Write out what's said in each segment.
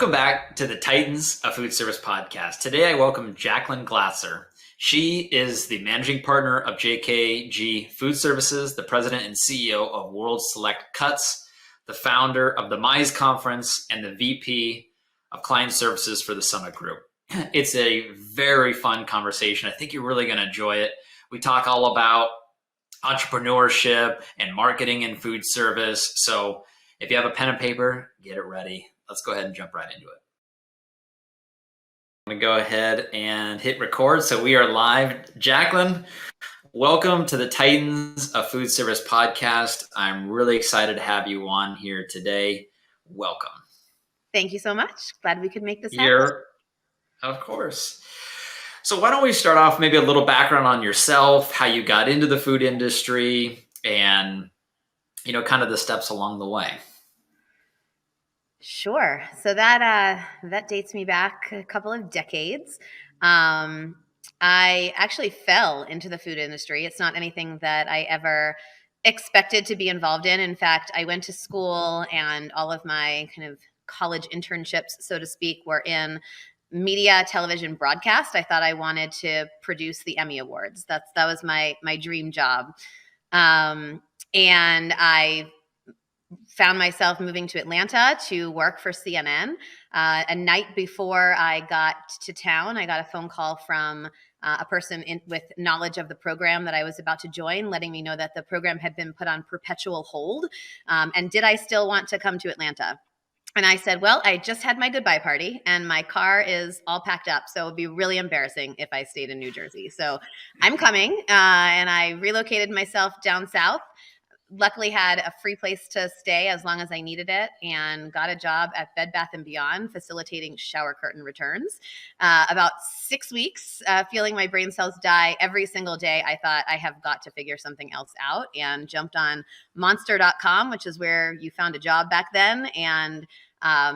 Welcome back to the Titans of Food Service podcast. Today I welcome Jaclyn Glatzer. She is the managing partner of JKG Food Services, the president and CEO of World Select Cuts, the founder of the Maize Conference, and the VP of Client Services for the Summit Group. It's a very fun conversation. I think you're really going to enjoy it. We talk all about entrepreneurship and marketing in food service. So if you have a pen and paper, get it ready. Let's go ahead and jump right into it. I'm going to go ahead and hit record. So we are live. Jaclyn, welcome to the Titans of Food Service podcast. I'm really excited to have you on here today. Welcome. Thank you so much. Glad we could make this happen. Of course. So why don't we start off maybe a little background on yourself, how you got into the food industry, and kind of the steps along the way. Sure. So that dates me back a couple of decades. I actually fell into the food industry. It's not anything that I ever expected to be involved in. In fact, I went to school and all of my kind of college internships, so to speak, were in media, television, broadcast. I thought I wanted to produce the Emmy Awards. That was my dream job. And I found myself moving to Atlanta to work for CNN. A night before I got to town, I got a phone call from a person with knowledge of the program that I was about to join, letting me know that the program had been put on perpetual hold. And did I still want to come to Atlanta? And I said, well, I just had my goodbye party and my car is all packed up. So it would be really embarrassing if I stayed in New Jersey. So I'm coming. And I relocated myself down south. Luckily had a free place to stay as long as I needed it, and got a job at Bed Bath & Beyond facilitating shower curtain returns. About 6 weeks, feeling my brain cells die every single day, I thought I have got to figure something else out, and jumped on monster.com, which is where you found a job back then, and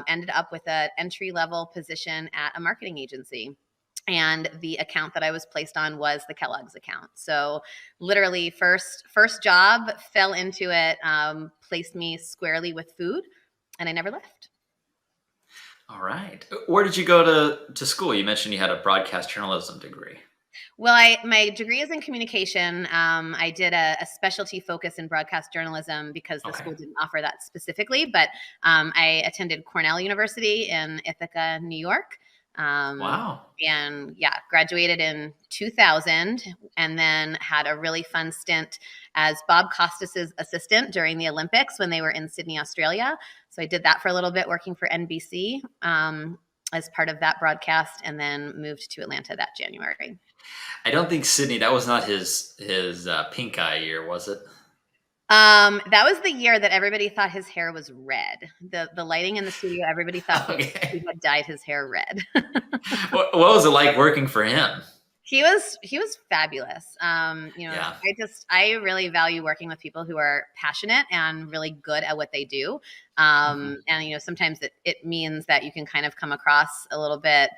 ended up with an entry-level position at a marketing agency. And the account that I was placed on was the Kellogg's account. So literally first job, fell into it, placed me squarely with food, and I never left. All right. Where did you go to school? You mentioned you had a broadcast journalism degree. Well, my degree is in communication. I did a specialty focus in broadcast journalism because the school didn't offer that specifically. But I attended Cornell University in Ithaca, New York. Wow. And graduated in 2000, and then had a really fun stint as Bob Costas's assistant during the Olympics when they were in Sydney, Australia. So I did that for a little bit, working for NBC as part of that broadcast, and then moved to Atlanta that January. I don't think Sydney, that was not his pink eye year, was it? That was the year that everybody thought his hair was red. The lighting in the studio, everybody thought he had dyed his hair red. What was it like working for him? He was fabulous. I really value working with people who are passionate and really good at what they do. And sometimes it means that you can kind of come across a little bit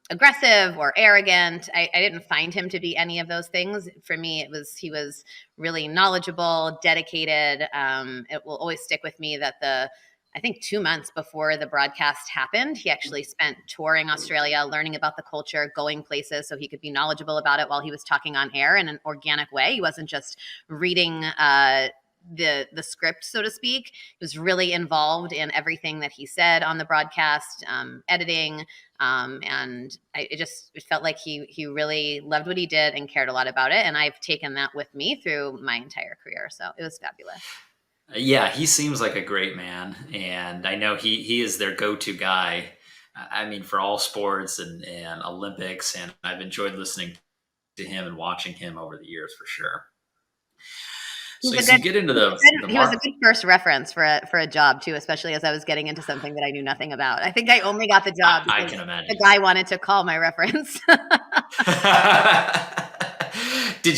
aggressive or arrogant. I didn't find him to be any of those things. For me, he was really knowledgeable, dedicated. It will always stick with me that I think 2 months before the broadcast happened, he actually spent touring Australia, learning about the culture, going places so he could be knowledgeable about it while he was talking on air in an organic way. He wasn't just reading the script, so to speak. He was really involved in everything that he said on the broadcast, editing, and it felt like he really loved what he did and cared a lot about it. And I've taken that with me through my entire career. So it was fabulous. Yeah, he seems like a great man, and I know he is their go-to guy. I mean, for all sports and Olympics, and I've enjoyed listening to him and watching him over the years for sure. So you get into he was a good first reference for a job too, especially as I was getting into something that I knew nothing about. I think I only got the job because I can imagine the guy wanted to call my reference. Did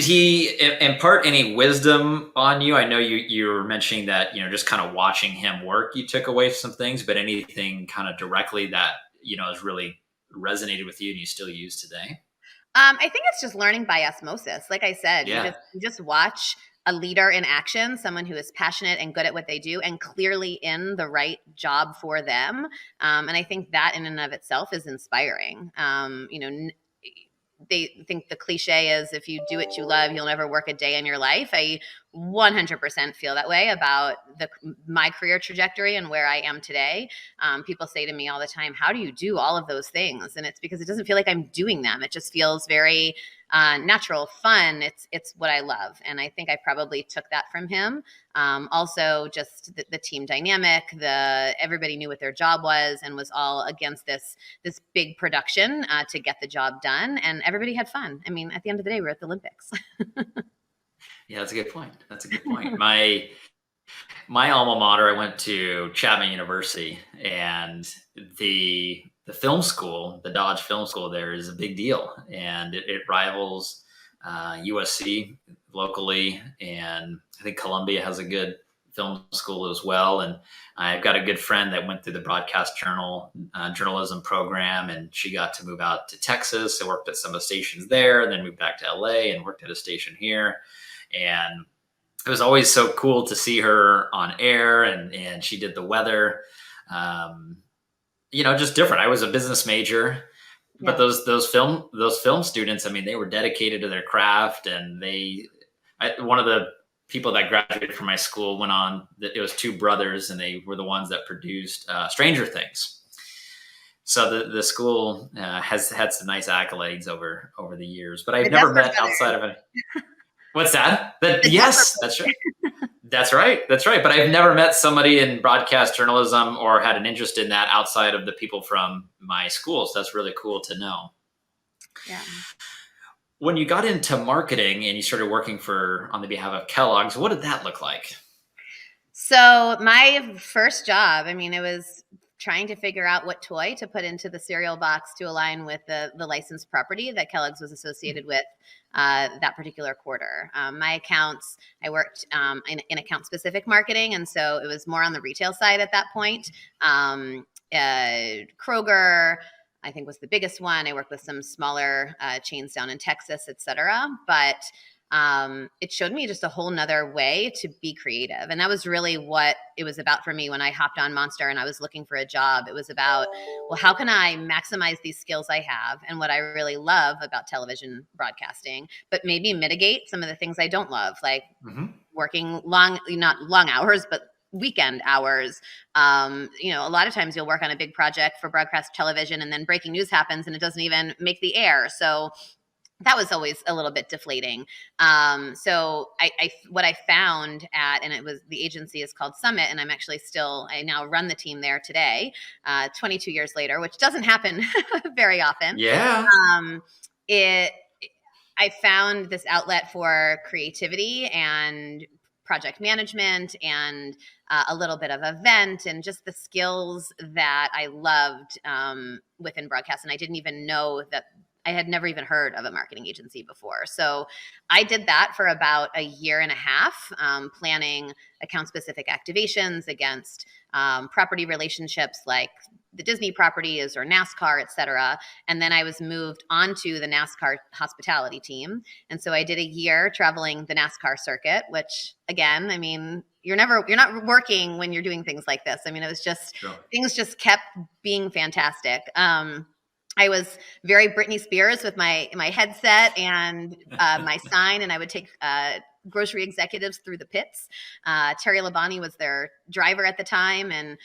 he impart any wisdom on you? I know you were mentioning that, just kind of watching him work, you took away some things, but anything kind of directly that, has really resonated with you and you still use today? I think it's just learning by osmosis. Like I said, you just watch a leader in action, someone who is passionate and good at what they do and clearly in the right job for them. And I think that in and of itself is inspiring. They think the cliche is if you do what you love, you'll never work a day in your life. I 100% feel that way about my career trajectory and where I am today. People say to me all the time, how do you do all of those things? And it's because it doesn't feel like I'm doing them. It just feels very natural, fun. It's what I love. And I think I probably took that from him. Also just the team dynamic, everybody knew what their job was and was all against this big production to get the job done. And everybody had fun. I mean, at the end of the day, we're at the Olympics. Yeah, that's a good point. That's a good point. My alma mater, I went to Chapman University, and the film school, the Dodge Film School there is a big deal, and it rivals USC locally, and I think Columbia has a good film school as well. And I've got a good friend that went through the broadcast journalism program, and she got to move out to Texas and worked at some of the stations there, and then moved back to LA and worked at a station here. And it was always so cool to see her on air, and she did the weather, just different. I was a business major, but those film students, I mean, they were dedicated to their craft, and one of the people that graduated from my school went on, it was two brothers, and they were the ones that produced Stranger Things. So the school has had some nice accolades over the years, but I've never met outside of it. What's that? Yes, that's right. That's right. That's right. But I've never met somebody in broadcast journalism or had an interest in that outside of the people from my school. So that's really cool to know. Yeah. When you got into marketing and you started working on the behalf of Kellogg's, what did that look like? So my first job, I mean, it was trying to figure out what toy to put into the cereal box to align with the licensed property that Kellogg's was associated with that particular quarter. My accounts, I worked in account-specific marketing, and so it was more on the retail side at that point. Kroger, I think, was the biggest one. I worked with some smaller chains down in Texas, et cetera. But it showed me just a whole nother way to be creative. And that was really what it was about for me when I hopped on Monster and I was looking for a job. It was about, well, how can I maximize these skills I have and what I really love about television broadcasting, but maybe mitigate some of the things I don't love, like working not long hours, but weekend hours. A lot of times you'll work on a big project for broadcast television and then breaking news happens and it doesn't even make the air. So that was always a little bit deflating. So what I found and it was, the agency is called Summit, and I now run the team there today, 22 years later, which doesn't happen very often. Yeah. I found this outlet for creativity and project management and a little bit of event and just the skills that I loved within broadcast. And I didn't even know that I had never even heard of a marketing agency before. So I did that for about a year and a half, planning account-specific activations against property relationships like the Disney properties or NASCAR, et cetera. And then I was moved onto the NASCAR hospitality team. And so I did a year traveling the NASCAR circuit, which again, I mean, you're not working when you're doing things like this. I mean, it was just, things just kept being fantastic. I was very Britney Spears with my headset and my sign, and I would take grocery executives through the pits. Terry Labonte was their driver at the time, and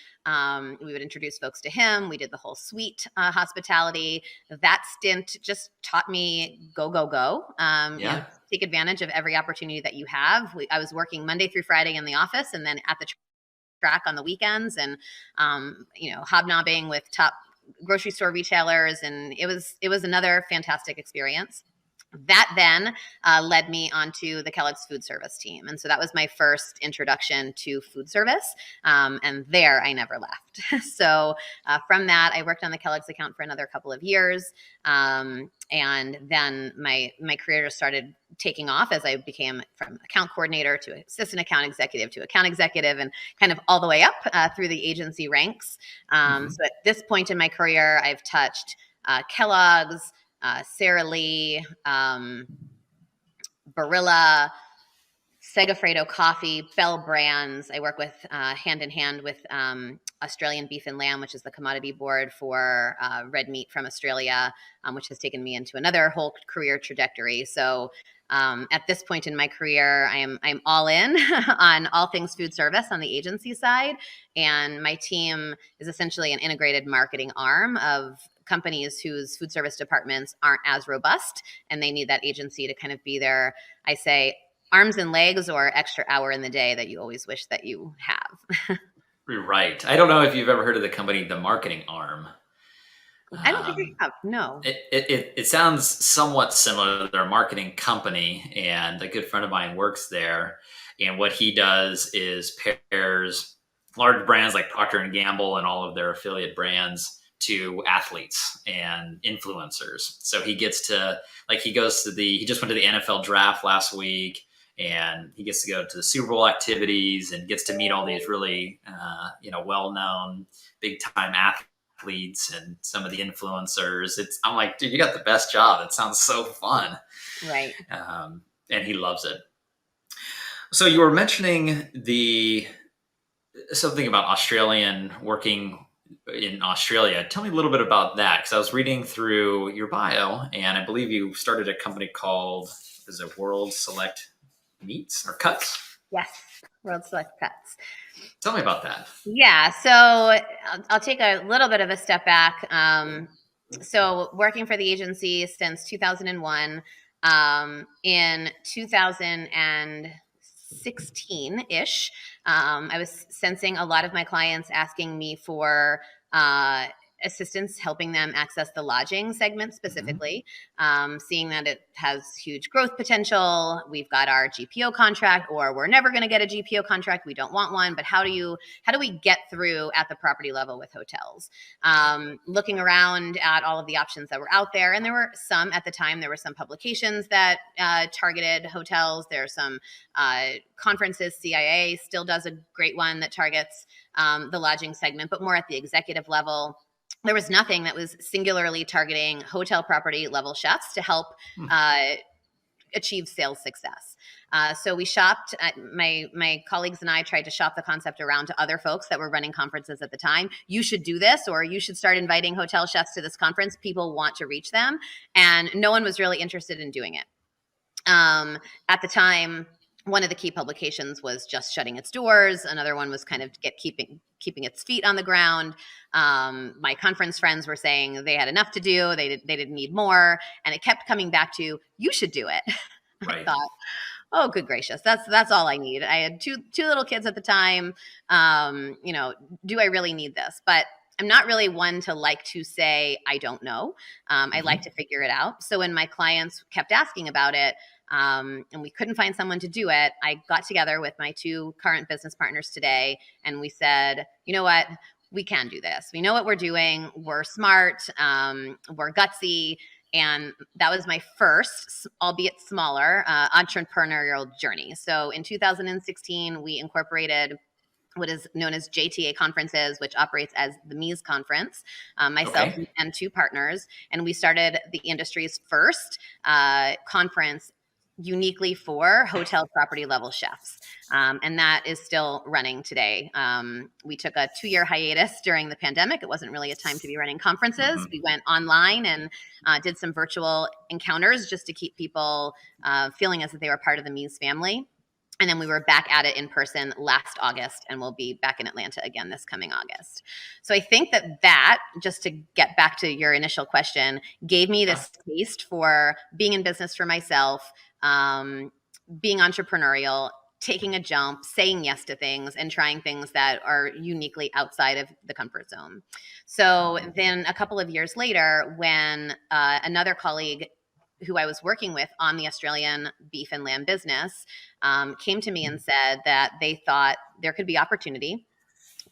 we would introduce folks to him. We did the whole suite hospitality. That stint just taught me go, go, go. Take advantage of every opportunity that you have. I was working Monday through Friday in the office and then at the track on the weekends and, hobnobbing with top grocery store retailers. And it was another fantastic experience. That then led me onto the Kellogg's food service team. And so that was my first introduction to food service. And there I never left. So from that, I worked on the Kellogg's account for another couple of years. And then my career just started taking off as I became from account coordinator to assistant account executive and kind of all the way up through the agency ranks. So at this point in my career, I've touched Kellogg's, Sara Lee, Barilla, Segafredo Coffee, Bell Brands. I work with hand in hand with Australian Beef and Lamb, which is the commodity board for red meat from Australia, which has taken me into another whole career trajectory. So at this point in my career, I'm all in on all things food service on the agency side, and my team is essentially an integrated marketing arm of companies whose food service departments aren't as robust, and they need that agency to kind of be their, I say, arms and legs or extra hour in the day that you always wish that you have. Right. I don't know if you've ever heard of the company, the marketing arm. I don't think I have. No. It sounds somewhat similar to their marketing company, and a good friend of mine works there. And what he does is pairs large brands like Procter and Gamble and all of their affiliate brands to athletes and influencers. So he gets to, like, he just went to the NFL draft last week, and he gets to go to the Super Bowl activities and gets to meet all these really, well-known big time athletes and some of the influencers. I'm like, dude, you got the best job. It sounds so fun. Right. And he loves it. So you were mentioning something about Australian working in Australia. Tell me a little bit about that, because I was reading through your bio, and I believe you started a company called, is it World Select Meats or Cuts? Yes, World Select Cuts. Tell me about that. Yeah, so I'll take a little bit of a step back. So working for the agency since 2001, in 2016-ish, I was sensing a lot of my clients asking me for assistance helping them access the lodging segment specifically, seeing that it has huge growth potential. We've got our GPO contract, or we're never going to get a GPO contract. We don't want one, but how do we get through at the property level with hotels? Looking around at all of the options that were out there, and there were some at the time. There were some publications that targeted hotels. There are some conferences. CIA still does a great one that targets the lodging segment, but more at the executive level. There was nothing that was singularly targeting hotel property level chefs to help achieve sales success. So we shopped. My colleagues and I tried to shop the concept around to other folks that were running conferences at the time. You should do this, or you should start inviting hotel chefs to this conference. People want to reach them, and no one was really interested in doing it. At the time, one of the key publications was just shutting its doors. Another one was kind of keeping its feet on the ground. My conference friends were saying they had enough to do. They didn't need more. And it kept coming back to, you should do it. Right. I thought, oh, good gracious. That's all I need. I had two little kids at the time. Do I really need this? But I'm not really one to like to say, I don't know. I like to figure it out. So when my clients kept asking about it, and we couldn't find someone to do it, I got together with my two current business partners today, and we said, you know what? We can do this. We know what we're doing. We're smart. We're gutsy. And that was my first, albeit smaller, entrepreneurial journey. So in 2016, we incorporated what is known as JTA conferences, which operates as the Maize Conference, myself and two partners. And we started the industry's first conference uniquely for hotel property level chefs. And that is still running today. We took a 2-year hiatus during the pandemic. It wasn't really a time to be running conferences. We went online and did some virtual encounters just to keep people feeling as if they were part of the Maize family. And then we were back at it in person last August, and we'll be back in Atlanta again this coming August. So I think that, just to get back to your initial question, gave me this taste for being in business for myself, being entrepreneurial, taking a jump, saying yes to things, and trying things that are uniquely outside of the comfort zone. So then a couple of years later, when another colleague who I was working with on the Australian beef and lamb business came to me and said that they thought there could be opportunity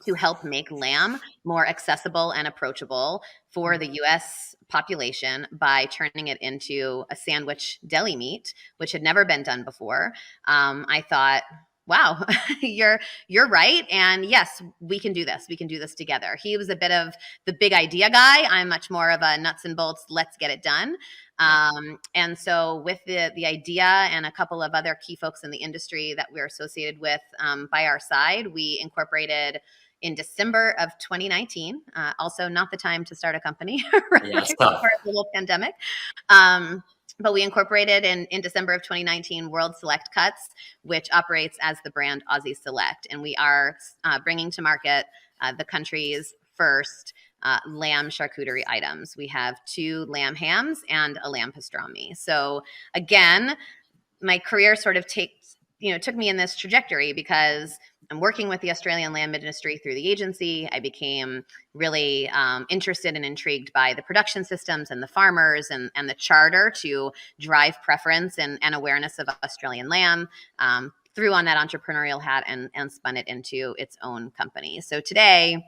to help make lamb more accessible and approachable for the U.S. population by turning it into a sandwich deli meat, which had never been done before. I thought, Wow, you're right. And yes, we can do this. We can do this together. He was a bit of the big idea guy. I'm much more of a nuts and bolts, let's get it done. Yeah. And so with the idea and a couple of other key folks in the industry that we're associated with by our side, we incorporated in December of 2019. Also, not the time to start a company right Yeah, it's before tough. the little pandemic. But we incorporated in December of 2019 World Select Cuts, which operates as the brand Aussie Select. And we are bringing to market the country's first lamb charcuterie items. We have 2 lamb hams and a lamb pastrami. So again, my career sort of took me in this trajectory because I'm working with the Australian lamb industry through the agency. I became really interested and intrigued by the production systems and the farmers and the charter to drive preference and awareness of Australian lamb. Threw on that entrepreneurial hat and spun it into its own company. So today,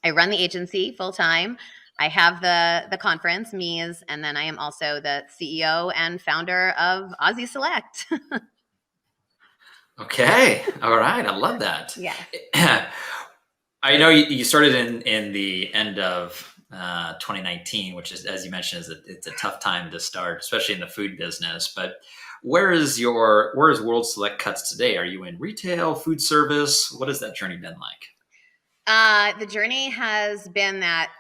I run the agency full time. I have the conference, Maize, and then I am also the CEO and founder of Aussie Select. Okay. All right. I love that. Yeah. I know you started in the end of 2019, which is, as you mentioned, it's a tough time to start, especially in the food business. But where is World Select Cuts today? Are you in retail, food service? What has that journey been like? The journey has been that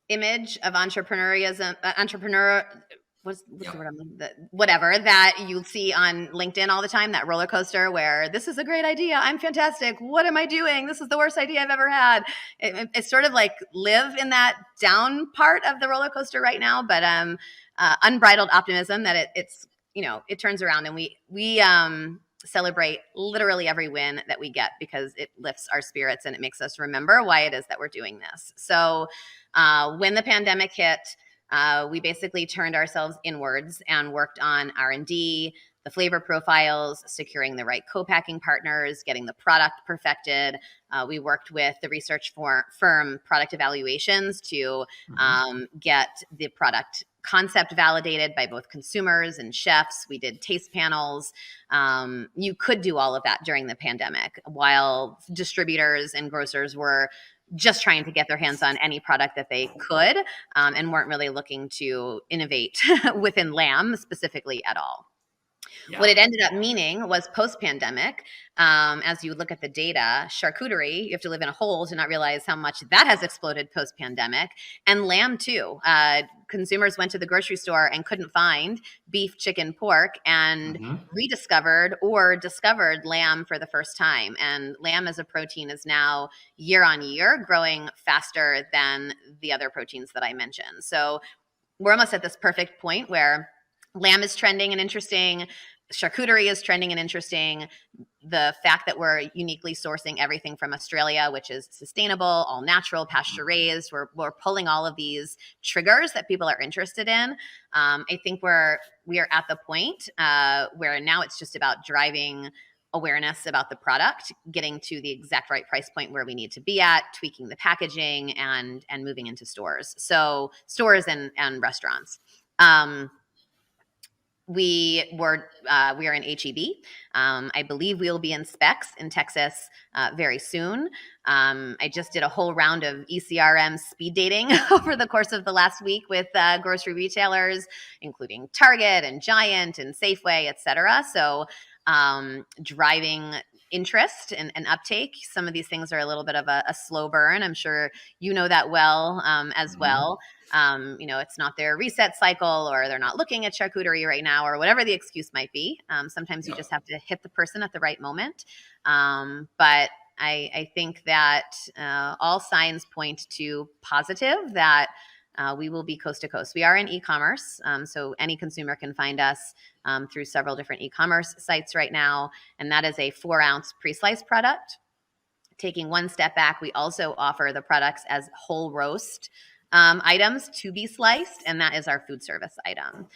image of entrepreneur. What's the word? Whatever that you see on LinkedIn all the time, that roller coaster where this is a great idea. I'm fantastic. What am I doing? This is the worst idea I've ever had. It's sort of like live in that down part of the roller coaster right now, but unbridled optimism that it's it turns around, and we celebrate literally every win that we get because it lifts our spirits and it makes us remember why it is that we're doing this. So when the pandemic hit, we basically turned ourselves inwards and worked on R&D, the flavor profiles, securing the right co-packing partners, getting the product perfected. We worked with the research firm Product Evaluations to get the product concept validated by both consumers and chefs. We did taste panels. You could do all of that during the pandemic while distributors and grocers were just trying to get their hands on any product that they could and weren't really looking to innovate within lamb specifically at all. Yeah. What it ended up meaning was post-pandemic, as you look at the data, charcuterie, you have to live in a hole to not realize how much that has exploded post-pandemic, and lamb too. Consumers went to the grocery store and couldn't find beef, chicken, pork, and rediscovered or discovered lamb for the first time. And lamb as a protein is now year on year growing faster than the other proteins that I mentioned. So we're almost at this perfect point where lamb is trending and interesting. Charcuterie is trending and interesting. The fact that we're uniquely sourcing everything from Australia, which is sustainable, all natural, pasture raised, we're pulling all of these triggers that people are interested in. I think we are at the point where now it's just about driving awareness about the product, getting to the exact right price point where we need to be at, tweaking the packaging, and moving into stores. So stores and restaurants. We are in HEB. I believe we will be in specs in Texas very soon. I just did a whole round of ECRM speed dating over the course of the last week with grocery retailers, including Target and Giant and Safeway, et cetera. So driving interest and uptake. Some of these things are a little bit of a slow burn. I'm sure you know that well as well. It's not their reset cycle, or they're not looking at charcuterie right now, or whatever the excuse might be. Sometimes you just have to hit the person at the right moment. But I think that all signs point to positive that we will be coast to coast. We are in e-commerce, so any consumer can find us through several different e-commerce sites right now, and that is a 4-ounce pre-sliced product. Taking one step back, we also offer the products as whole roast items to be sliced, and that is our food service item.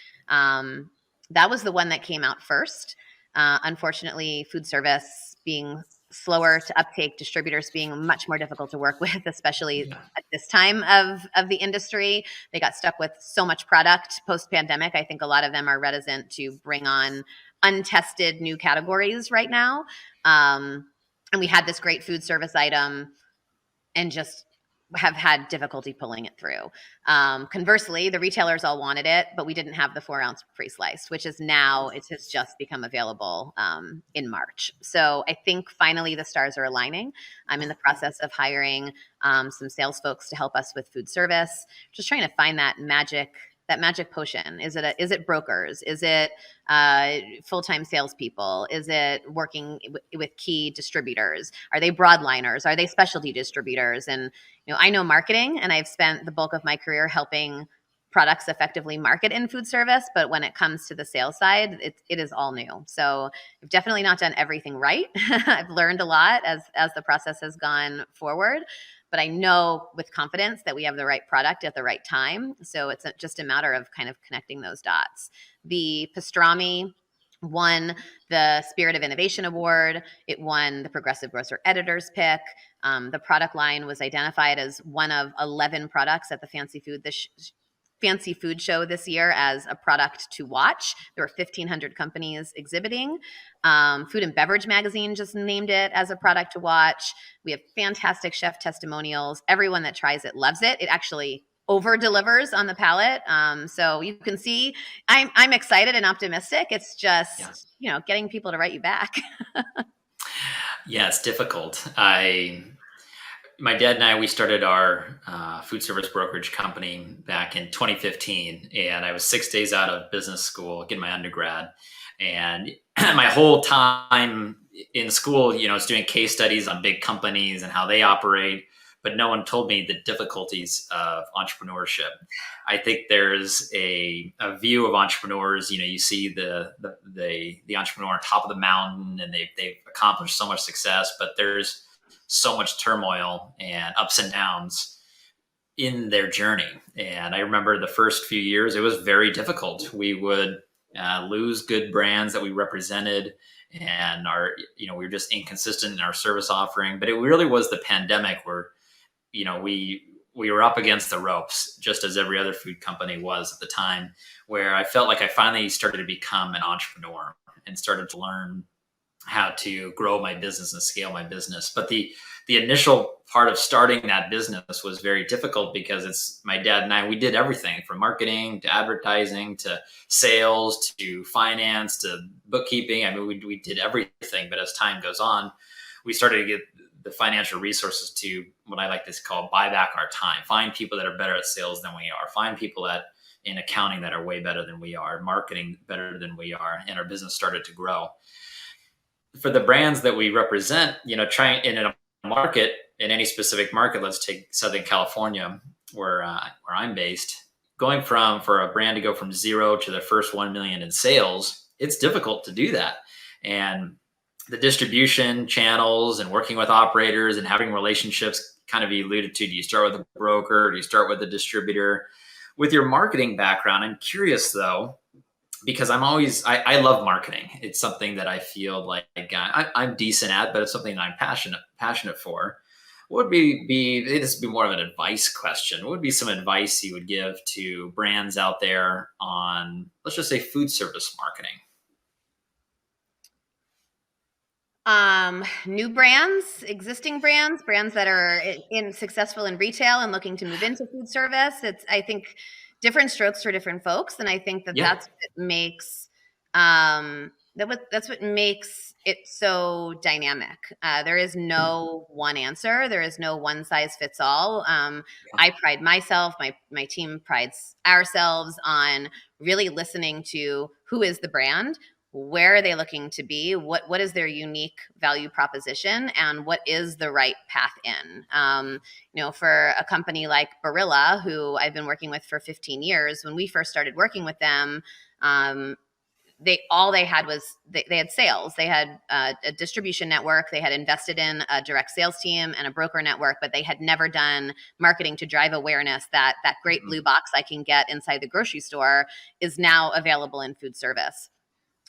That was the one that came out first. Unfortunately, food service being slower to uptake, distributors being much more difficult to work with, especially Yeah. at this time of the industry. They got stuck with so much product post-pandemic. I think a lot of them are reticent to bring on untested new categories right now. And we had this great food service item and just have had difficulty pulling it through. Conversely, the retailers all wanted it, but we didn't have the 4-ounce pre-sliced, which is now, it has just become available in March. So I think finally the stars are aligning. I'm in the process of hiring some sales folks to help us with food service, just trying to find that magic potion. Is it brokers? Is it full-time salespeople? Is it working with key distributors? Are they broadliners? Are they specialty distributors? And I know marketing, and I've spent the bulk of my career helping products effectively market in food service. But when it comes to the sales side, it is all new. So I've definitely not done everything right. I've learned a lot as the process has gone forward. But I know with confidence that we have the right product at the right time. So it's just a matter of kind of connecting those dots. The pastrami won the Spirit of Innovation Award. It won the Progressive Grocer Editor's Pick. The product line was identified as one of 11 products at the Fancy Food Show this year as a product to watch. There were 1,500 companies exhibiting. Food and Beverage Magazine just named it as a product to watch. We have fantastic chef testimonials. Everyone that tries it loves it. It actually over delivers on the palate. So you can see I'm excited and optimistic. It's just, getting people to write you back. Yeah, it's difficult. My dad and I, we started our food service brokerage company back in 2015, and I was 6 days out of business school getting my undergrad. And my whole time in school, I was doing case studies on big companies and how they operate, but no one told me the difficulties of entrepreneurship. I think there's a view of entrepreneurs. You see the entrepreneur on top of the mountain, and they've accomplished so much success, but there's so much turmoil and ups and downs in their journey. And I remember the first few years, it was very difficult. We would lose good brands that we represented, and we were just inconsistent in our service offering. But it really was the pandemic where, we were up against the ropes, just as every other food company was at the time, where I felt like I finally started to become an entrepreneur and started to learn how to grow my business and scale my business. But the initial part of starting that business was very difficult because it's my dad and I, we did everything from marketing to advertising to sales to finance to bookkeeping. I mean, we did everything. But as time goes on, we started to get the financial resources to what I like to call buy back our time, find people that are better at sales than we are, find people in accounting that are way better than we are, marketing better than we are. And our business started to grow. For the brands that we represent, trying in a market, in any specific market, let's take Southern California, where I'm based, for a brand to go from zero to their first 1 million in sales, it's difficult to do that. And the distribution channels and working with operators and having relationships, kind of you alluded to, do you start with a broker? Do you start with a distributor? With your marketing background, I'm curious though, because I love marketing. It's something that I feel like I'm decent at, but it's something that I'm passionate for. What would this would be more of an advice question. What would be some advice you would give to brands out there on, let's just say, food service marketing? New brands, existing brands that are successful in retail and looking to move into food service. I think different strokes for different folks, and I think that's what makes that's what makes it so dynamic. There is no one answer. There is no one size fits all. I pride myself, my team prides ourselves on really listening to who is the brand, where are they looking to be, what is their unique value proposition, and what is the right path in. For a company like Barilla, who I've been working with for 15 years, when we first started working with them, they had sales. They had a distribution network. They had invested in a direct sales team and a broker network, but they had never done marketing to drive awareness that great blue box I can get inside the grocery store is now available in food service.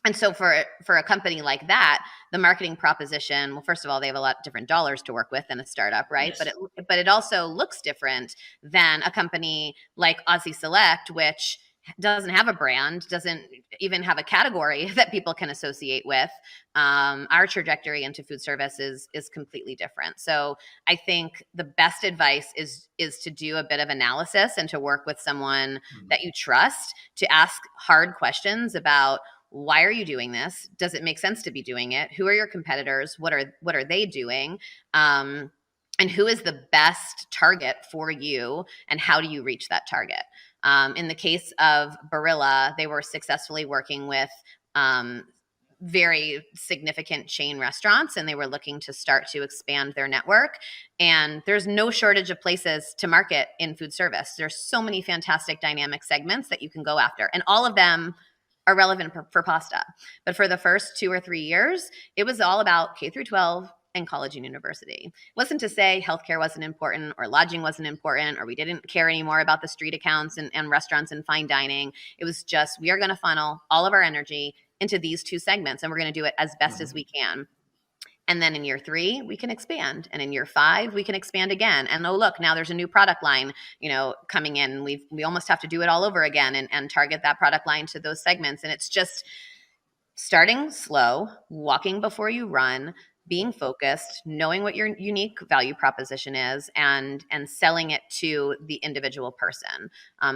And so for a company like that, the marketing proposition, well, first of all, they have a lot of different dollars to work with than a startup, right? Yes. But it also looks different than a company like Aussie Select, which doesn't have a brand, doesn't even have a category that people can associate with. Our trajectory into food service is completely different. So I think the best advice is to do a bit of analysis and to work with someone that you trust, to ask hard questions about, why are you doing this? Does it make sense to be doing it? Who are your competitors? What are they doing? And who is the best target for you? And how do you reach that target? In the case of Barilla, they were successfully working with very significant chain restaurants, and they were looking to start to expand their network. And there's no shortage of places to market in food service. There's so many fantastic dynamic segments that you can go after, and all of them are relevant for pasta. But for the first 2 or 3 years, it was all about K through 12 and college and university. It wasn't to say healthcare wasn't important or lodging wasn't important or we didn't care anymore about the street accounts and restaurants and fine dining. It was just, we are going to funnel all of our energy into these 2 segments, and we're going to do it as best as we can. And then in year 3, we can expand. And in year 5, we can expand again. And oh, look, now there's a new product line, coming in. We almost have to do it all over again and target that product line to those segments. And it's just starting slow, walking before you run, being focused, knowing what your unique value proposition is, and selling it to the individual person.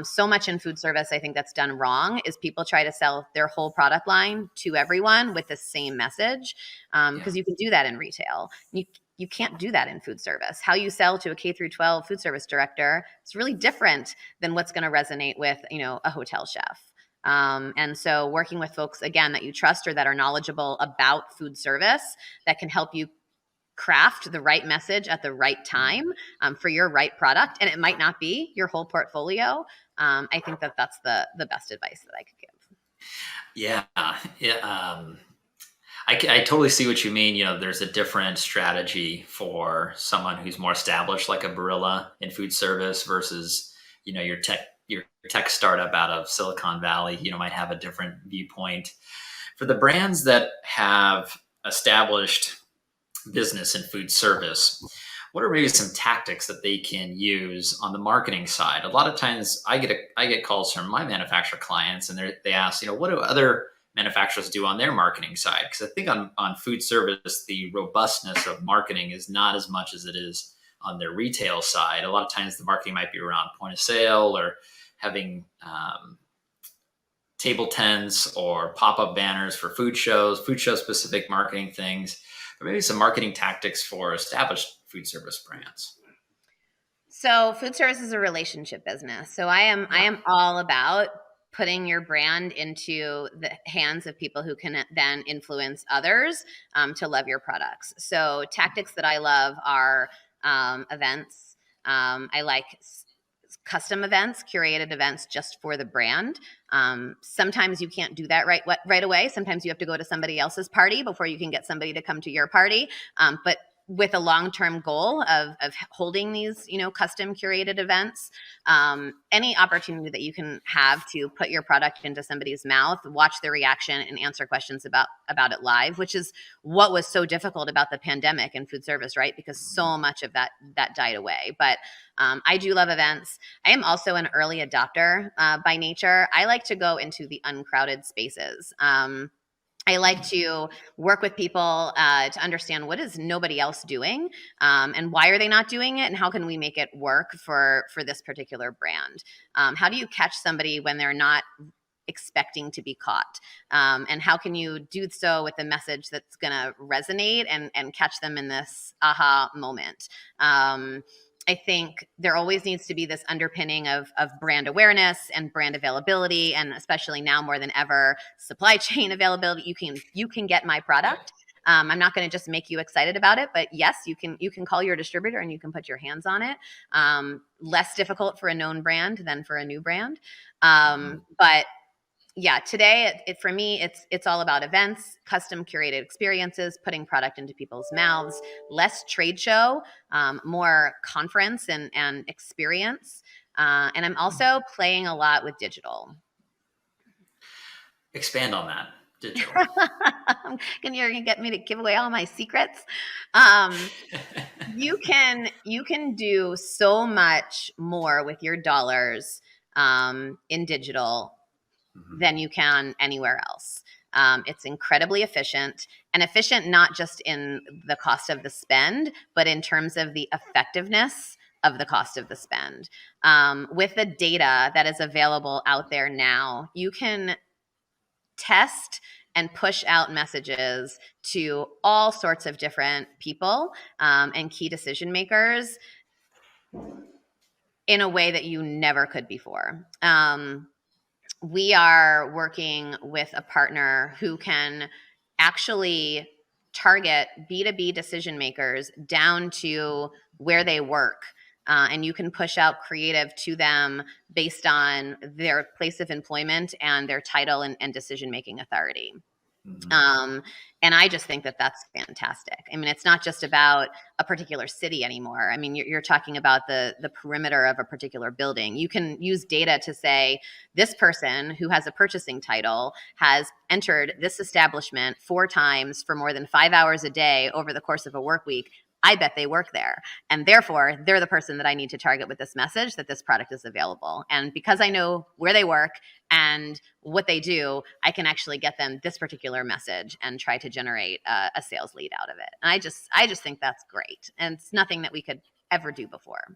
So much in food service, I think that's done wrong, is people try to sell their whole product line to everyone with the same message, because you can do that in retail. You can't do that in food service. How you sell to a K through 12 food service director is really different than what's going to resonate with, a hotel chef. And so working with folks, again, that you trust or that are knowledgeable about food service, that can help you craft the right message at the right time, for your right product. And it might not be your whole portfolio. I think that's the best advice that I could give. Yeah. I totally see what you mean. There's a different strategy for someone who's more established, like a Barilla in food service, versus, your tech startup out of Silicon Valley, might have a different viewpoint. For the brands that have established business in food service, what are maybe some tactics that they can use on the marketing side? A lot of times I get calls from my manufacturer clients, and they ask, what do other manufacturers do on their marketing side? Because I think on food service, the robustness of marketing is not as much as it is on their retail side. A lot of times the marketing might be around point of sale, or having table tents or pop-up banners for food show specific marketing things, or maybe some marketing tactics for established food service brands. So food service is a relationship business. So I am all about putting your brand into the hands of people who can then influence others to love your products. So tactics that I love are events. I like custom events, curated events just for the brand. Sometimes you can't do that right away. Sometimes you have to go to somebody else's party before you can get somebody to come to your party. But with a long-term goal of holding these, custom curated events, any opportunity that you can have to put your product into somebody's mouth, watch their reaction, and answer questions about it live, which is what was so difficult about the pandemic and food service, right? Because so much of that died away. But I do love events. I am also an early adopter by nature. I like to go into the uncrowded spaces. I like to work with people to understand what is nobody else doing, and why are they not doing it, and how can we make it work for this particular brand. How do you catch somebody when they're not expecting to be caught, and how can you do so with a message that's going to resonate and catch them in this aha moment. I think there always needs to be this underpinning of brand awareness and brand availability, and especially now more than ever, supply chain availability. You can get my product. I'm not going to just make you excited about it, but yes, you can call your distributor and you can put your hands on it. Less difficult for a known brand than for a new brand. But yeah, today for me, it's all about events, custom curated experiences, putting product into people's mouths, less trade show, more conference and experience. And I'm also playing a lot with digital. Expand on that. digital? You're gonna get me to give away all my secrets. Um, you can do so much more with your dollars in digital Mhm. than you can anywhere else. It's incredibly efficient, and efficient not just in the cost of the spend, but in terms of the effectiveness of the cost of the spend. With the data that is available out there now, you can test and push out messages to all sorts of different people and key decision makers in a way that you never could before. We are working with a partner who can actually target B2B decision makers down to where they work. And you can push out creative to them based on their place of employment and their title and decision making authority. Mhm. Um, and I just think that that's fantastic. I mean, it's not just about a particular city anymore. I mean, you're talking about the perimeter of a particular building. You can use data to say this person who has a purchasing title has entered this establishment 4 times for more than 5 hours a day over the course of a work week. I bet they work there. And therefore, they're the person that I need to target with this message that this product is available. And because I know where they work and what they do, I can actually get them this particular message and try to generate a sales lead out of it. And I just think that's great. And it's nothing that we could ever do before.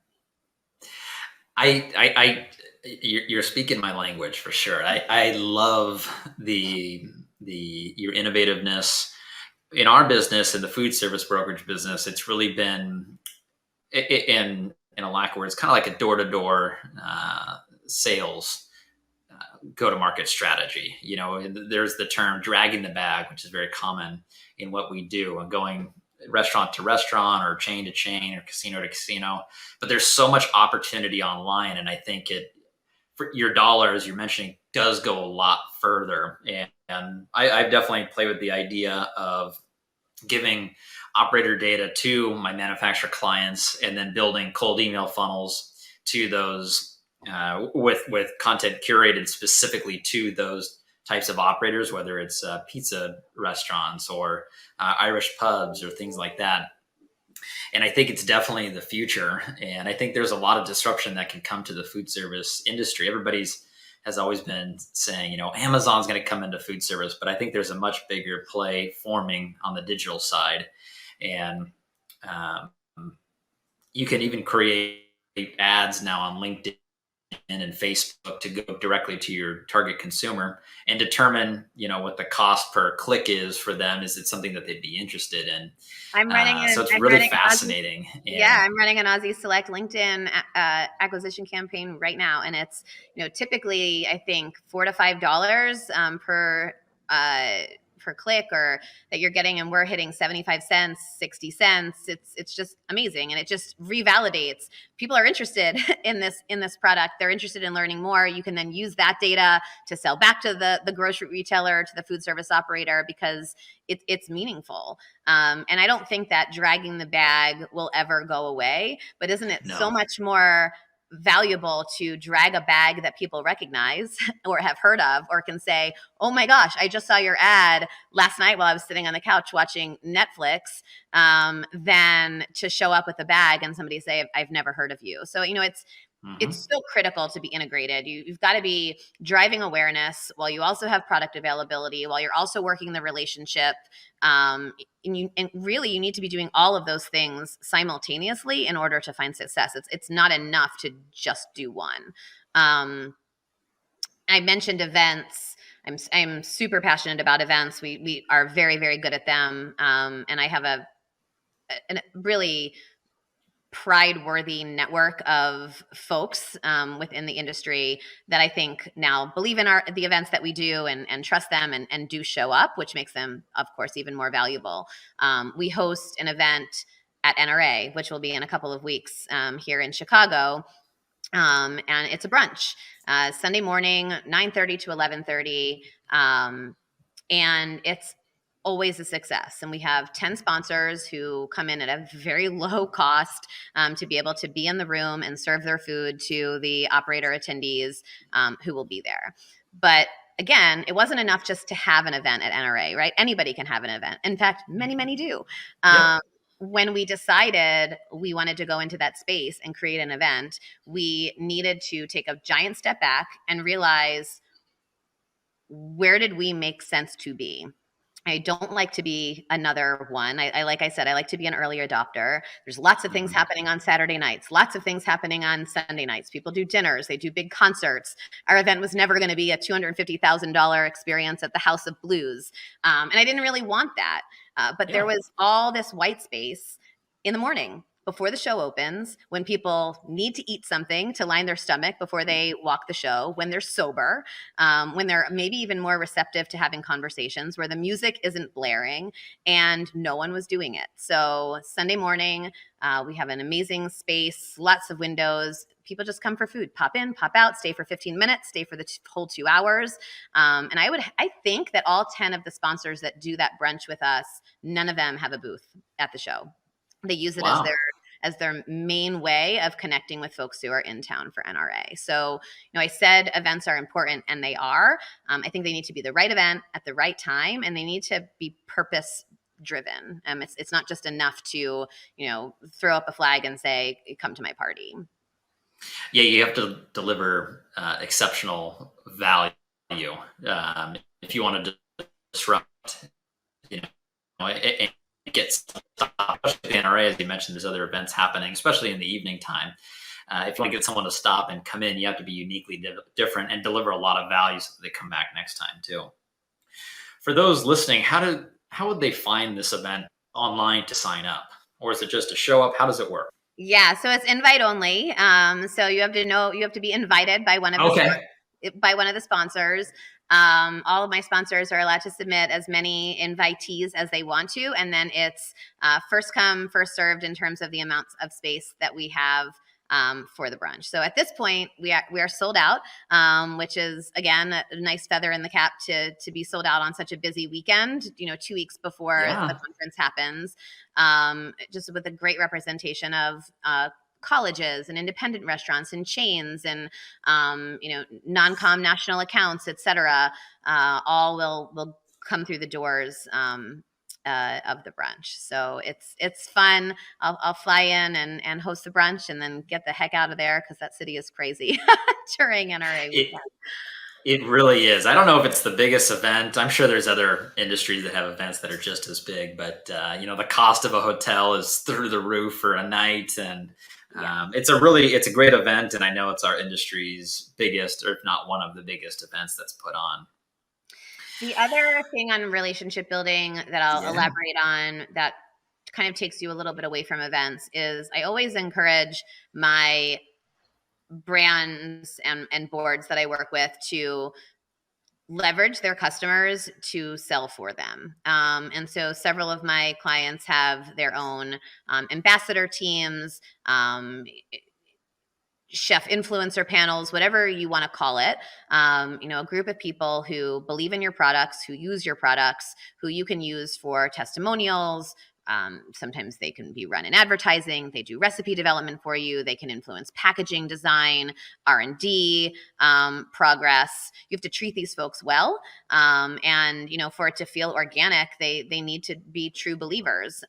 You're speaking my language for sure. I love your innovativeness in our business, in the food service brokerage business. It's really been in a lack of words, kind of like a door to door sales go to market strategy. There's the term dragging the bag, which is very common in what we do, and going restaurant to restaurant or chain to chain or casino to casino. But there's so much opportunity online, and I think for your dollar, as you're mentioning, does go a lot further. And I've definitely played with the idea of giving operator data to my manufacturer clients and then building cold email funnels to those with content curated specifically to those types of operators, whether it's pizza restaurants or Irish pubs or things like that. And I think it's definitely the future. And I think there's a lot of disruption that can come to the food service industry. Everybody's has always been saying, Amazon's going to come into food service, but I think there's a much bigger play forming on the digital side. And um, you can even create ads now on LinkedIn and Facebook to go directly to your target consumer and determine, what the cost per click is for them. Is it something that they'd be interested in? So it's really fascinating. I'm running an Aussie Select LinkedIn acquisition campaign right now, and it's typically I think $4 to $5 per click, or that you're getting, and we're hitting 75 cents, 60 cents. It's just amazing, and it just revalidates people are interested in this product. They're interested in learning more. You can then use that data to sell back to the grocery retailer, to the food service operator, because it's meaningful. And I don't think that dragging the bag will ever go away, but isn't it so much more valuable to drag a bag that people recognize or have heard of, or can say, oh my gosh, I just saw your ad last night while I was sitting on the couch watching Netflix, than to show up with a bag and somebody say, I've never heard of you. So, it's so critical to be integrated. You've got to be driving awareness while you also have product availability, while you're also working the relationship. And really, you need to be doing all of those things simultaneously in order to find success. It's not enough to just do one. I mentioned events. I'm super passionate about events. We are very, very good at them. And I have a really pride-worthy network of folks within the industry that I think now believe in the events that we do and trust them and do show up, which makes them, of course, even more valuable. We host an event at NRA, which will be in a couple of weeks here in Chicago. And it's a brunch, Sunday morning, 9:30 to 11:30. And it's always a success. And we have 10 sponsors who come in at a very low cost to be able to be in the room and serve their food to the operator attendees who will be there. But again, it wasn't enough just to have an event at NRA, right? Anybody can have an event. In fact, many do. Yep. When we decided we wanted to go into that space and create an event, we needed to take a giant step back and realize, where did we make sense to be? I don't like to be another one. Like I said, I like to be an early adopter. There's lots of things Mhm. happening on Saturday nights, lots of things happening on Sunday nights. People do dinners, they do big concerts. Our event was never going to be a $250,000 experience at the House of Blues. And I didn't really want that. But there Yeah. was all this white space in the morning before the show opens, when people need to eat something to line their stomach before they walk the show, when they're sober, when they're maybe even more receptive to having conversations, where the music isn't blaring, and no one was doing it. So Sunday morning, we have an amazing space, lots of windows. People just come for food, pop in, pop out, stay for 15 minutes, stay for the whole 2 hours. And I think that all 10 of the sponsors that do that brunch with us, none of them have a booth at the show. They use it Wow. as their main way of connecting with folks who are in town for NRA. So, I said events are important, and they are. I think they need to be the right event at the right time, and they need to be purpose driven. It's not just enough to, throw up a flag and say, come to my party. Yeah, you have to deliver exceptional value if you want to disrupt, you know, it gets stopped. Especially the NRA, as you mentioned, there's other events happening, especially in the evening time. If you want to get someone to stop and come in, you have to be uniquely different and deliver a lot of value so that they come back next time too. For those listening, how would they find this event online to sign up, or is it just a show up? How does it work? Yeah, so it's invite only. So you have to be invited by one of Okay. the sponsors. All of my sponsors are allowed to submit as many invitees as they want to, and then it's first come, first served in terms of the amounts of space that we have for the brunch. So at this point, we are sold out, which is again a nice feather in the cap to be sold out on such a busy weekend. 2 weeks before the Yeah. conference happens, just with a great representation of colleges and independent restaurants and chains and non-com national accounts, et cetera. All will come through the doors of the brunch. So it's fun. I'll fly in and host the brunch and then get the heck out of there, because that city is crazy during NRA It weekend. it really is. I don't know if it's the biggest event. I'm sure there's other industries that have events that are just as big, but the cost of a hotel is through the roof for a night, and Yeah. it's a great event, and I know it's our industry's biggest, or if not one of the biggest events that's put on. The other thing on relationship building that I'll Yeah. elaborate on, that kind of takes you a little bit away from events, is I always encourage my brands and boards that I work with to leverage their customers to sell for them. And so several of my clients have their own ambassador teams, chef influencer panels, whatever you want to call it. A group of people who believe in your products, who use your products, who you can use for testimonials. Sometimes they can be run in advertising. They do recipe development for you. They can influence packaging design, R&D, progress. You have to treat these folks well, and for it to feel organic, they need to be true believers.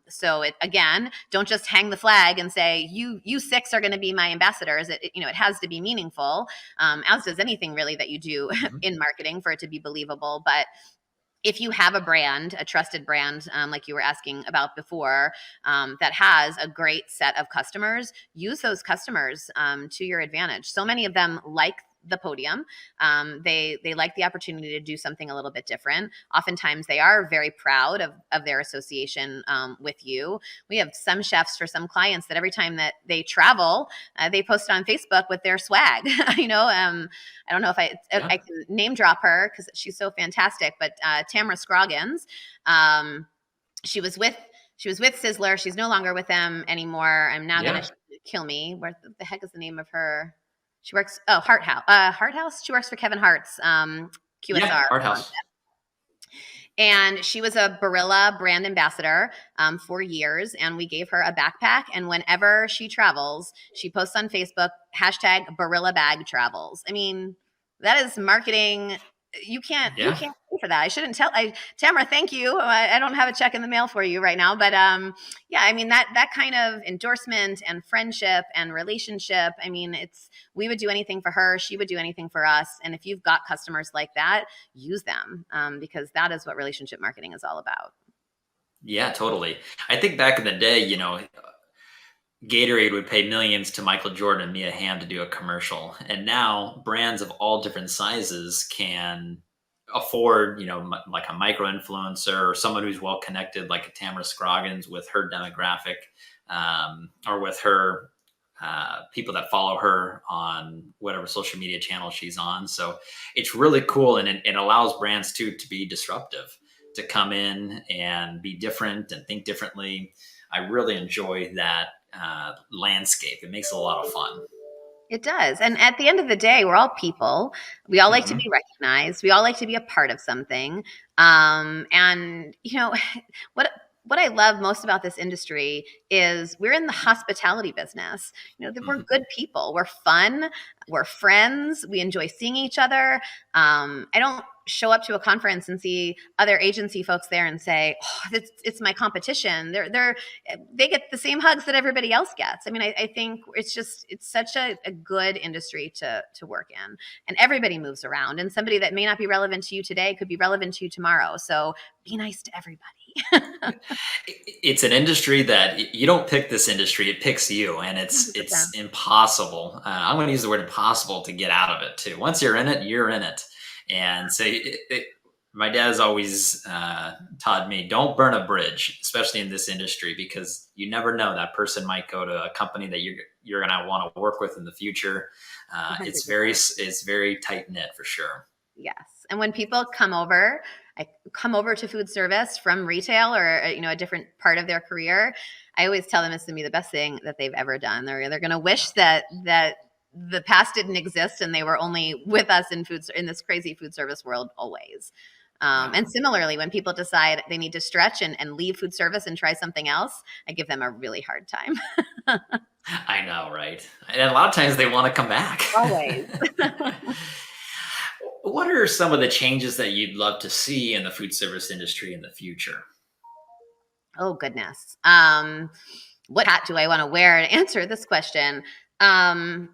So again, don't just hang the flag and say you six are going to be my ambassadors. It has to be meaningful, as does anything really that you do Mhm. in marketing, for it to be believable. But if you have a brand, a trusted brand, like you were asking about before, that has a great set of customers, use those customers to your advantage. So many of them like the podium. They like the opportunity to do something a little bit different. Oftentimes, they are very proud of their association with you. We have some chefs for some clients that every time that they travel, they post on Facebook with their swag. I don't know if Yeah. I can name drop her because she's so fantastic, but Tamara Scroggins, um, she was with Sizzler. She's no longer with them anymore. I'm now gonna Yeah. kill me. Where the heck is the name of her? She works Heart House. Heart House. She works for Kevin Hart's Yeah. QSR. Art house. And she was a Barilla brand ambassador for years. And we gave her a backpack. And whenever she travels, she posts on Facebook, #Barilla Bag Travels. I mean, that is marketing you Yeah. can't pay for that. I shouldn't tell Tamara, thank you. I don't have a check in the mail for you right now, but yeah, I mean that kind of endorsement and friendship and relationship. I mean, we would do anything for her, she would do anything for us, and if you've got customers like that, use them, because that is what relationship marketing is all about. Yeah, totally. I think back in the day, Gatorade would pay millions to Michael Jordan and Mia Hamm to do a commercial. And now brands of all different sizes can afford, like a micro influencer or someone who's well connected, like a Tamara Scroggins with her demographic, or with her people that follow her on whatever social media channel she's on. So it's really cool, and it allows brands to be disruptive, to come in and be different and think differently. I really enjoy that landscape. It makes it a lot of fun. It does. And at the end of the day, we're all people. We all like to Hmm. be recognized. We all like to be a part of something. And what what I love most about this industry is we're in the hospitality business. We're Hmm. good people. We're fun. We're friends. We enjoy seeing each other. I don't show up to a conference and see other agency folks there and say, "Oh, it's my competition." They get the same hugs that everybody else gets. I mean, I think it's such a good industry to work in, and everybody moves around. And somebody that may not be relevant to you today could be relevant to you tomorrow. So be nice to everybody. It's an industry that you don't pick this industry; it picks you, and it's 100%. impossible. I'm going to use the word impossible to get out of it too. Once you're in it, you're in it. And so, my dad has always taught me, don't burn a bridge, especially in this industry, because you never know, that person might go to a company that you're going to want to work with in the future. 100%. It's very tight knit for sure. Yes. And when people come over to food service from retail or a different part of their career, I always tell them it's going to be the best thing that they've ever done. They're going to wish that the past didn't exist and they were only with us in this crazy food service world always. Yeah. And similarly, when people decide they need to stretch and leave food service and try something else, I give them a really hard time. I know, right? And a lot of times they want to come back. Always. What are some of the changes that you'd love to see in the food service industry in the future? Oh goodness. What hat do I want to wear to answer this question? Um,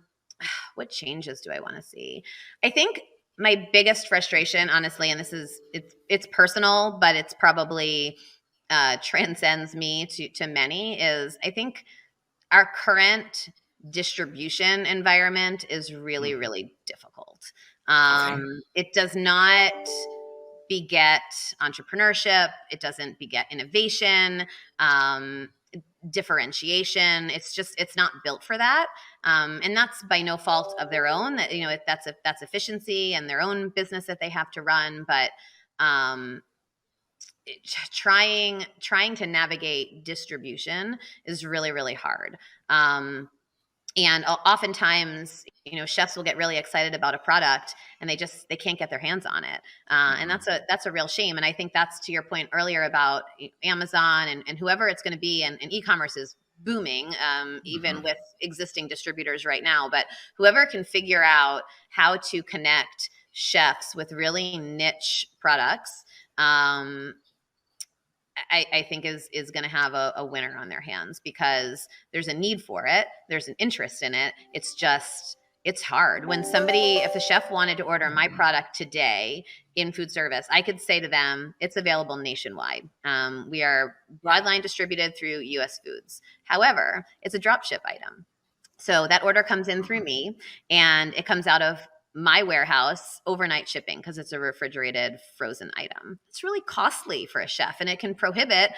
what changes do I want to see? I think my biggest frustration, honestly, and it's personal, but it's probably transcends me to many, is I think our current distribution environment is really, Mhm. really difficult. Okay. It does not beget entrepreneurship. It doesn't beget innovation, um, differentiation. It's not built for that, and that's by no fault of their own. That that's efficiency and their own business that they have to run, but. Um, trying to navigate distribution is really, really hard. And oftentimes, chefs will get really excited about a product and they can't get their hands on it, and Mhm. that's a real shame. And I think that's to your point earlier about Amazon and whoever it's going to be, and e-commerce is booming, even Mhm. with existing distributors right now. But whoever can figure out how to connect chefs with really niche products, um, I think is going to have a winner on their hands, because there's a need for it. There's an interest in it. It's hard. If a chef wanted to order my Mhm. product today in food service, I could say to them, it's available nationwide. We are broadline distributed through US Foods. However, it's a drop ship item. So that order comes in through Mhm. me, and it comes out of my warehouse overnight shipping because it's a refrigerated frozen item. It's really costly for a chef, and it can prohibit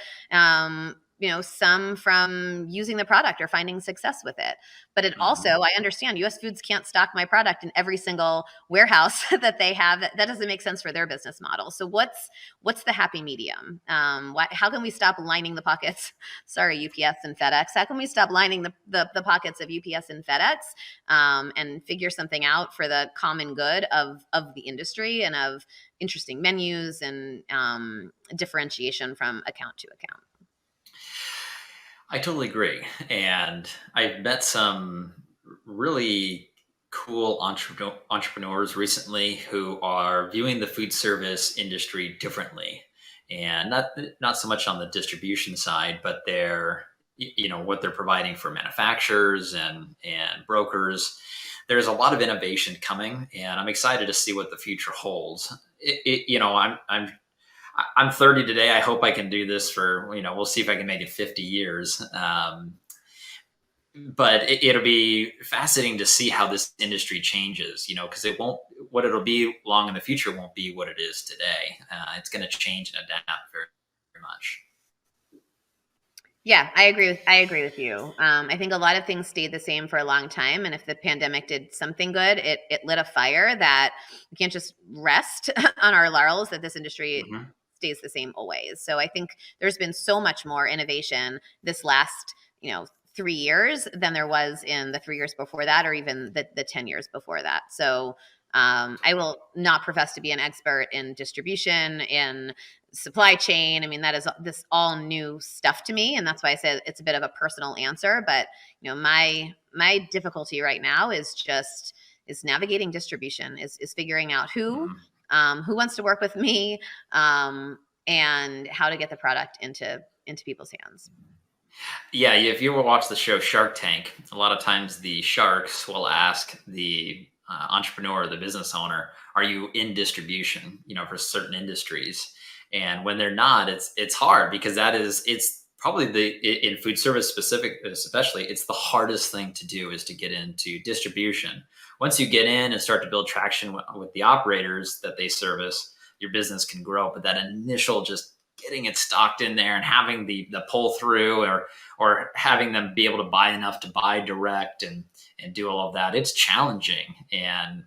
some from using the product or finding success with it. But it also, Mhm. I understand US Foods can't stock my product in every single warehouse that they have. That doesn't make sense for their business model. So what's the happy medium? How can we stop lining the pockets? Sorry, UPS and FedEx. How can we stop lining the pockets of UPS and FedEx, and figure something out for the common good of the industry and of interesting menus and differentiation from account to account? I totally agree. And I've met some really cool entrepreneurs recently who are viewing the food service industry differently, and not so much on the distribution side, but what they're providing for manufacturers and brokers. There's a lot of innovation coming, and I'm excited to see what the future holds. I'm 30 today. I hope I can do this for, we'll see if I can make it 50 years. But it'll be fascinating to see how this industry changes, because what it'll be long in the future won't be what it is today. It's going to change and adapt very, very much. Yeah, I agree with you. I think a lot of things stayed the same for a long time, and if the pandemic did something good, it lit a fire that we can't just rest on our laurels that this industry Mm-hmm. stays the same always. So I think there's been so much more innovation this last 3 years than there was in the 3 years before that, or even the 10 years before that. So I will not profess to be an expert in distribution, in supply chain. I mean, that is this all new stuff to me, and that's why I said it's a bit of a personal answer. But my difficulty right now is navigating distribution, is figuring out who wants to work with me, and how to get the product into people's hands. Yeah, if you ever watch the show Shark Tank, a lot of times the sharks will ask the entrepreneur, the business owner, "Are you in distribution?" For certain industries, and when they're not, it's hard because it's probably in food service specific, especially, it's the hardest thing to do is to get into distribution. Once you get in and start to build traction with the operators that they service, your business can grow. But that initial just getting it stocked in there and having the pull through, or having them be able to buy enough to buy direct and do all of that, it's challenging. And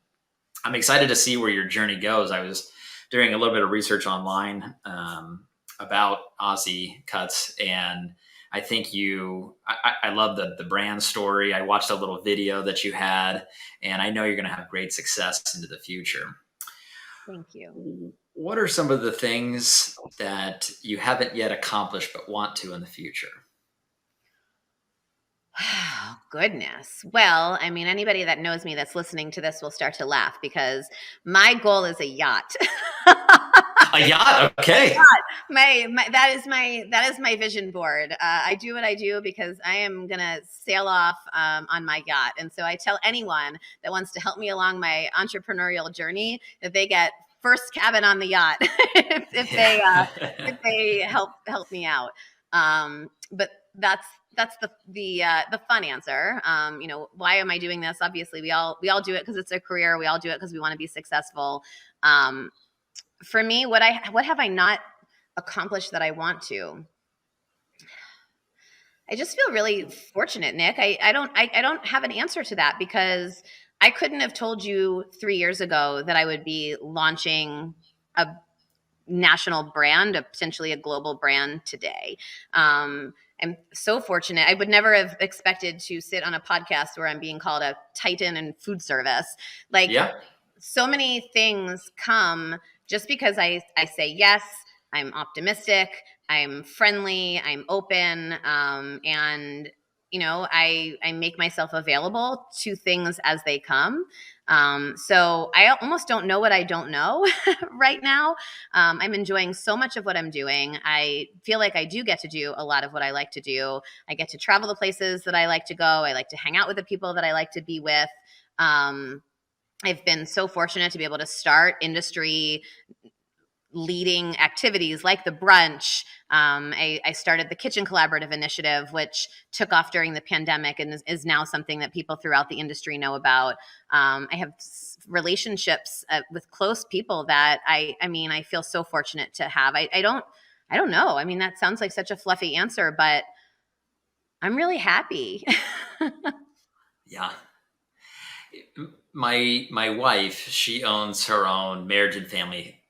I'm excited to see where your journey goes. I was doing a little bit of research online about Aussie Cuts, and I think I love the brand story. I watched a little video that you had, and I know you're going to have great success into the future. Thank you. What are some of the things that you haven't yet accomplished but want to in the future? Oh, goodness. Well, I mean, anybody that knows me that's listening to this will start to laugh because my goal is a yacht. A yacht, okay. That is my vision board. I do what I do because I am gonna sail off on my yacht, and so I tell anyone that wants to help me along my entrepreneurial journey that they get first cabin on the yacht if they help me out. But that's the fun answer. Why am I doing this? Obviously, we all do it because it's a career. We all do it because we want to be successful. For me, what have I not accomplished that I want to? I just feel really fortunate, Nick. I don't have an answer to that because I couldn't have told you 3 years ago that I would be launching a national brand, potentially a global brand today. I'm so fortunate. I would never have expected to sit on a podcast where I'm being called a titan in food service. Like, Yeah. so many things come just because I say yes, I'm optimistic, I'm friendly, I'm open, and I make myself available to things as they come. So I almost don't know what I don't know right now. I'm enjoying so much of what I'm doing. I feel like I do get to do a lot of what I like to do. I get to travel the places that I like to go. I like to hang out with the people that I like to be with. I've been so fortunate to be able to start industry leading activities like the brunch. I started the Kitchen Collaborative Initiative, which took off during the pandemic and is now something that people throughout the industry know about. I have relationships with close people that I feel so fortunate to have. I don't know. I mean, that sounds like such a fluffy answer, but I'm really happy. Yeah. My wife, she owns her own marriage and family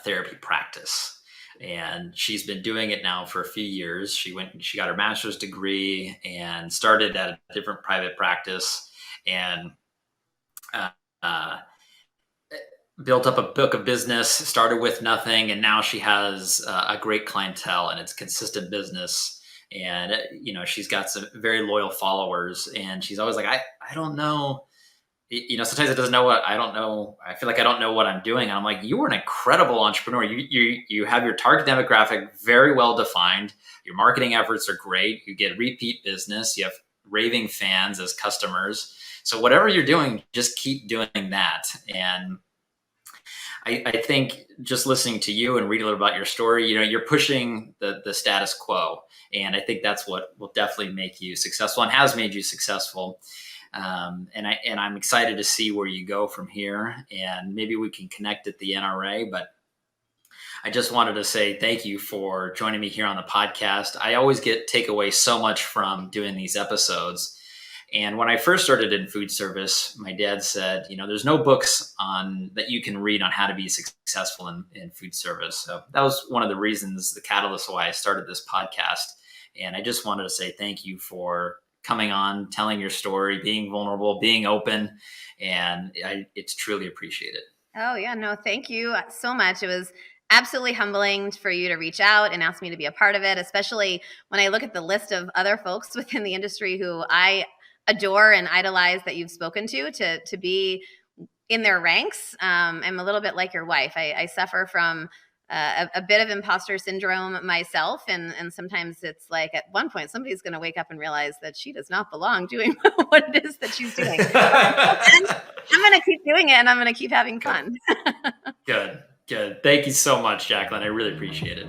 therapy practice, and she's been doing it now for a few years. She got her master's degree and started at a different private practice, and uh, uh, built up a book of business. Started with nothing, and now she has a great clientele, and it's consistent business. And she's got some very loyal followers, and she's always like, I don't know sometimes it doesn't know what I don't know. I feel like I don't know what I'm doing. And I'm like, you are an incredible entrepreneur. You have your target demographic very well defined. Your marketing efforts are great. You get repeat business. You have raving fans as customers. So whatever you're doing, just keep doing that. And I think just listening to you and reading a little about your story, you're pushing the status quo. And I think that's what will definitely make you successful and has made you successful. And I'm excited to see where you go from here. And maybe we can connect at the NRA. But I just wanted to say thank you for joining me here on the podcast. I always take away so much from doing these episodes. And when I first started in food service, my dad said, there's no books on that you can read on how to be successful in food service. So that was one of the reasons, the catalyst why I started this podcast. And I just wanted to say thank you for coming on, telling your story, being vulnerable, being open. And it's truly appreciated. Oh, yeah. No, thank you so much. It was absolutely humbling for you to reach out and ask me to be a part of it, especially when I look at the list of other folks within the industry who I adore and idolize that you've spoken to be in their ranks. I'm a little bit like your wife. I suffer from a bit of imposter syndrome myself. And sometimes it's like at one point, somebody's going to wake up and realize that she does not belong doing what it is that she's doing. I'm going to keep doing it and I'm going to keep having fun. Good. Thank you so much, Jaclyn. I really appreciate it.